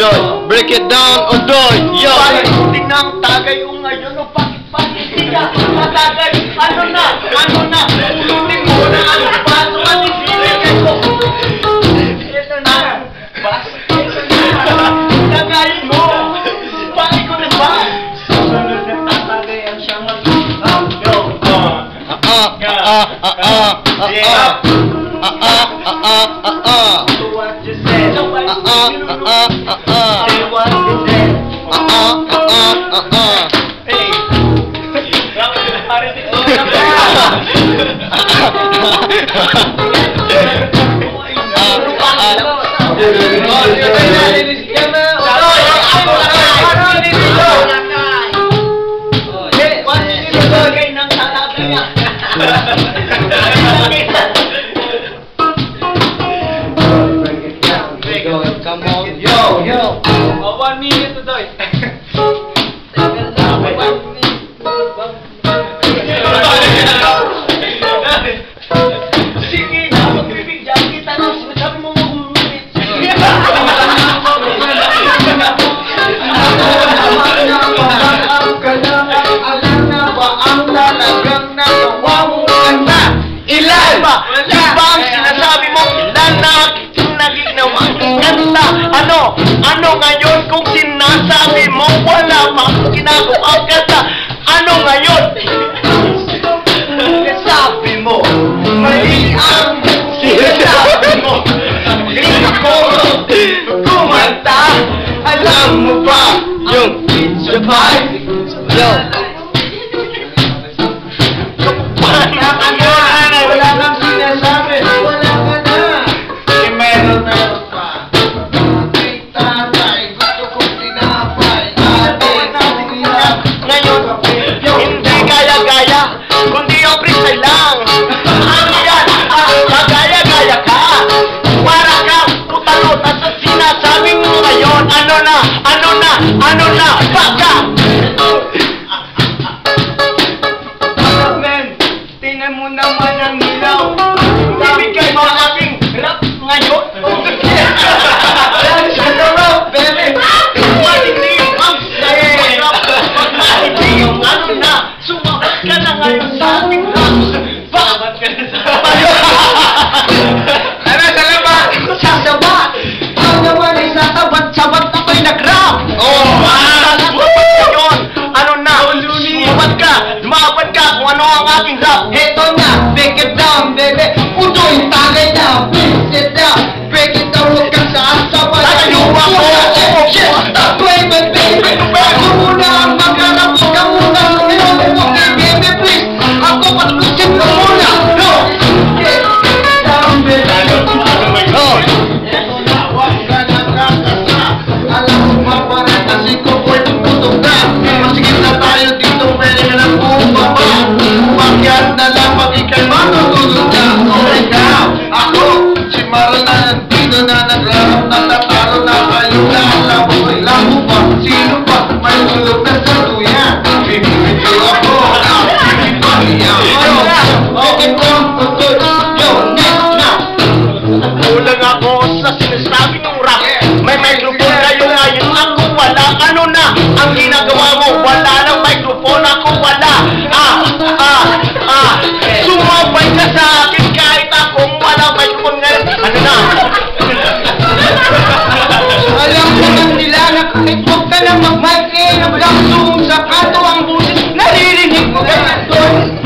Odoy, break it down, Odoy, yo! Bakit ng tagay o ngayon o bakit siya matagay? Ano na? Ulutin mo na ang baso at isiligan ko. Ito na. Tagayin mo. Bakit ko na ba? Susunod na tatagay ang siyang mag-isang. So what you said? Say what you said. Hey. Come on, yo! 1 minute to do it. Sige na, magbibigyan kita na sinasabi mo mag-minute. Alam na ba ang talagang nagawa mong ganda? Ilan ba? Iba ang sinasabi mo? Ilan na nagigawang ganda? Ano ngayon kung sinasabi mo wala pa akong ginagawang ganda? Ano ngayon? Sabi mo, mali ang sinasabi mo. Hindi ko kumanta. Alam mo ba yung pizza pie? Yo! Wala kang sinasabi. Wala ka na. Meron pa. Tatay, gusto kong tinapay. Ngayon, hindi gaya-gaya, kundi yung freestyle lang. Ano yan? Magaya-gaya ka. Para kang putalot at sa sinasabi mo ngayon. Ano na? Baka! Men, tingnan mo naman ang ilaw. Ibigay mo ang aking rap ngayon. Ano rap, baby? Malilim ang sarap. Malilim yung ano na. Sumabat ka na ngayon sa ating rap. Sumabat ka na sa salamat. Sasabat. Ang naman ay sasabat ako'y nag-rap. Lumabad ka kung ano ang aking rap. Eto na, break it down, baby. Udoy, tagay na, please sit down. Break it down, huwag kang saasawa. Tayo ako! Yes, stop playing with me. Ako muna ang magharap. Huwag ka muna ang ngayon. Okay, baby, please. Ako patlusin mo muna. No! Break it down, baby. No! Eto na, huwag ka nakakasa. Alam mo maparat kasi ko po'y tututok na. Masigit na tayo dito, pwede ka na bumaba. Umakyat na lang pag ikay matutulog na. Okay now, ako, si Marla nandito na nagrarap na tataro na kayo na. Alam mo ba, sino pa may tulog na sa tuyan? Bibigyo ako, bibigyo ako. Okay po, yo, next now. Kulang ako sa sinasabi ng rap. May microphone kayo ngayon, ako wala. Ano na ang ginagawa mo? Wala ng microphone, ako wala. Sumabay ka sa akin kahit akong wala microphone ngayon. Ano na? Alam ko lang nila na kahit huwag ka na mag-mic lang zoom sa kanto ang busis. Naririnig mo ka na doon.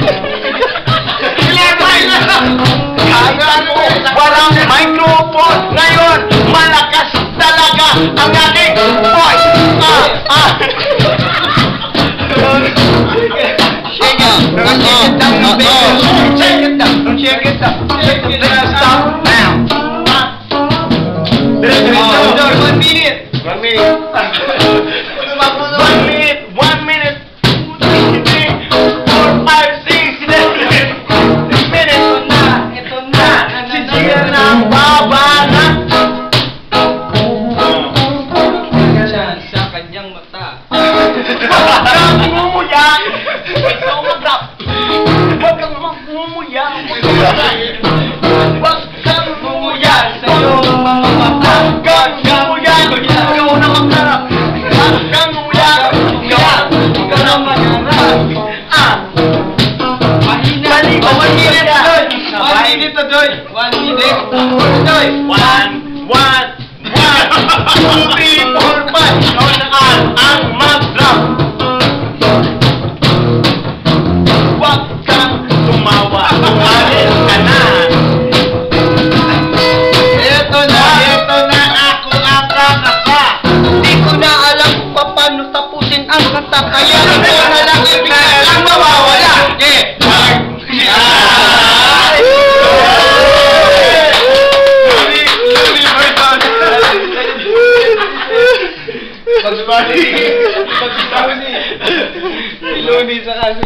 Kaya mo, walang microphone ngayon. Malakas talaga ang aking voice. Shake it down, baby. Shake it down. Shake it down. Let's stop now. 1 minute. 1 minute. 1 minute. 2, 3, 4, 5, 6, 7 minutes. Ito na. Sige na ang babana. Sa kanyang mata. Mumuya. Ikaw mag-rap. Huwag kang magmumuya. Huwag kang mumuya sa'yo mga mata. Huwag kang mumuya. Ikaw na Udoy! 1, 2, 3, 4, 5. Kaunaan ang mag-drop. Huwag kang tumawa. Umalis ka na. Ito na ako ang kakasa. Di ko na alam kung paano tapusin ang kanta. Kaya ito na lang ibigay ang mawawala. Pag-Bunny! Pag-Bunny! Si Looney sa kasi.